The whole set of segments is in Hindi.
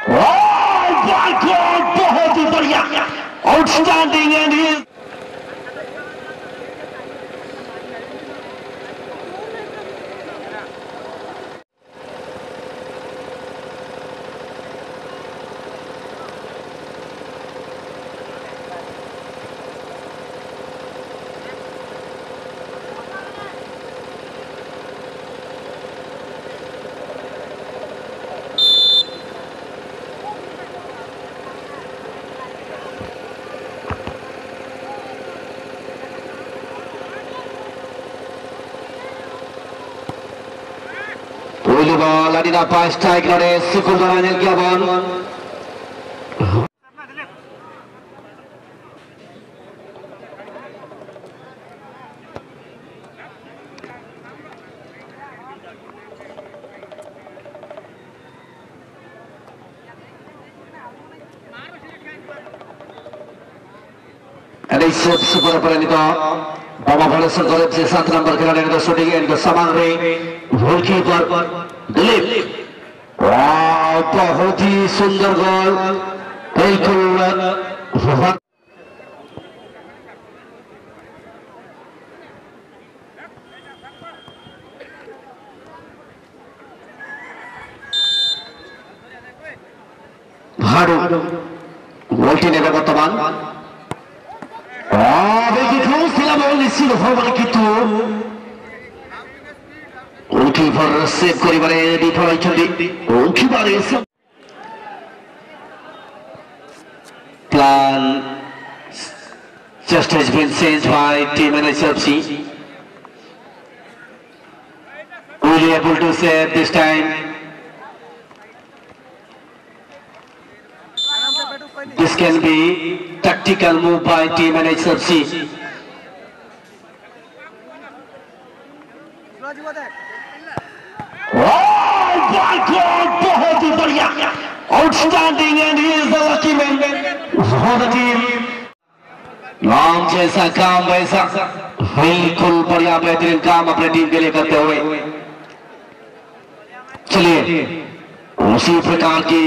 माय गॉड, बहुत ही बढ़िया, outstanding and he ball adi dapat strike oleh Syukur Daniel Gabon. Ada Syukur pada itu Baba Balasan Golep से 7 नंबर खिलाड़ी ने शूटिंग एंड सामान रे गोलकीपर दिलीप। वाह, बहुत ही सुंदर गोल, बिल्कुल भाड़ू गोलटी ने वर्तमान क्लोज थिला बल निश्चित भाବରେ कितु गोलकीपर सेव करिबारे विफल होइछन्ति। Goalkeeper plan just has been changed by team NHFC. Will be able to save this time. This can be tactical move by team NHFC. Oh my God! बहुत ही बढ़िया, outstanding, and he is the lucky man for the team. नाम जैसा काम वैसा, बिल्कुल बढ़िया बेहतरीन काम अपने टीम के लिए करते हुए। चलिए उसी प्रकार की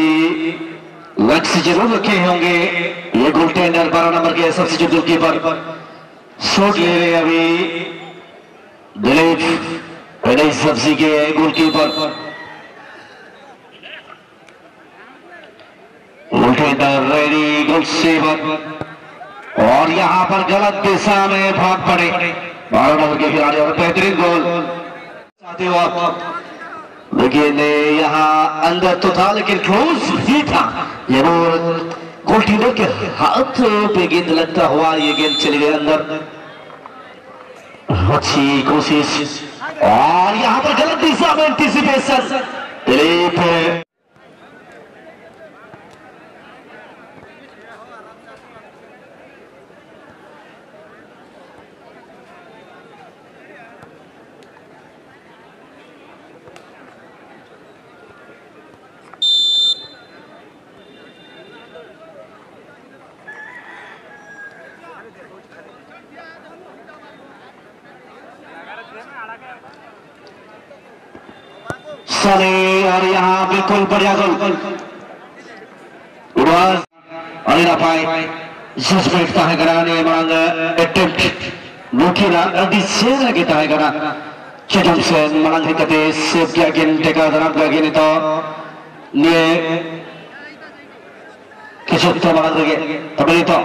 लक्ष्य जरूर रखे होंगे। ये गोलटेंडर 12 नंबर के सबसे गोलकीपर शॉट ले रहे अभी दिलीप सबसे के गोलकीपर गोलटेंडर रेडी गोल सेवर और यहां पर गलत दिशा में भाग पड़े 12 नंबर के खिलाड़ी और बेहतरीन गोल चाहते हो आप। लेकिन यहाँ अंदर तो था लेकिन क्लोज ही था। ये गोलकीपर के हाथ पे गेंद लगता हुआ ये गेंद चली गई अंदर। अच्छी कोशिश और यहाँ पर गलत दिशा में एंटीसिपेशन दिलीप। सनी और यहाँ बिल्कुल बढ़िया गोल और पाए सस्पेक्ट ताहे कराने मांग अटेम्प्ट मुखिला अभी शेर लगे ताहे करा चेतन से मांग है कते सेव किया गेंद टेका दराम का गेंद तो निये किसी तो मांग लगे तबली तो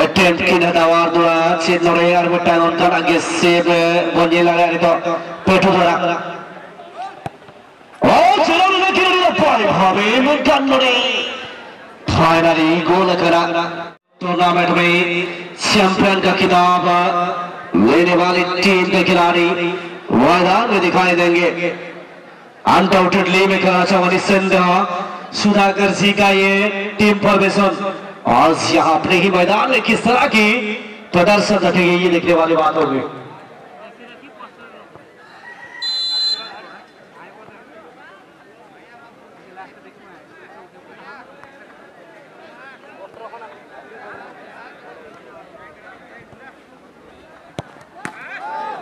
अटेम्प्ट की नदावार दुआ चेत नोरे यार बट्टा उनका आगे सेव बोलने लगा है तो पेटू दरा फाइनली गोल करा। टूर्नामेंट में चैंपियन का खिताब लेने वाली टीम के खिलाड़ी मैदान में दिखाई देंगे। अनडाउटेडली मैं कहना चाहूंगा निस्संदेह सुधाकर जी का ये टीम प्रदर्शन आज यहाँ अपने ही मैदान में किस तरह की प्रदर्शन रखेंगे ये देखने वाली बात होगी।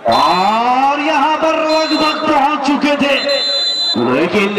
और यहां पर लगभग पहुंच चुके थे लेकिन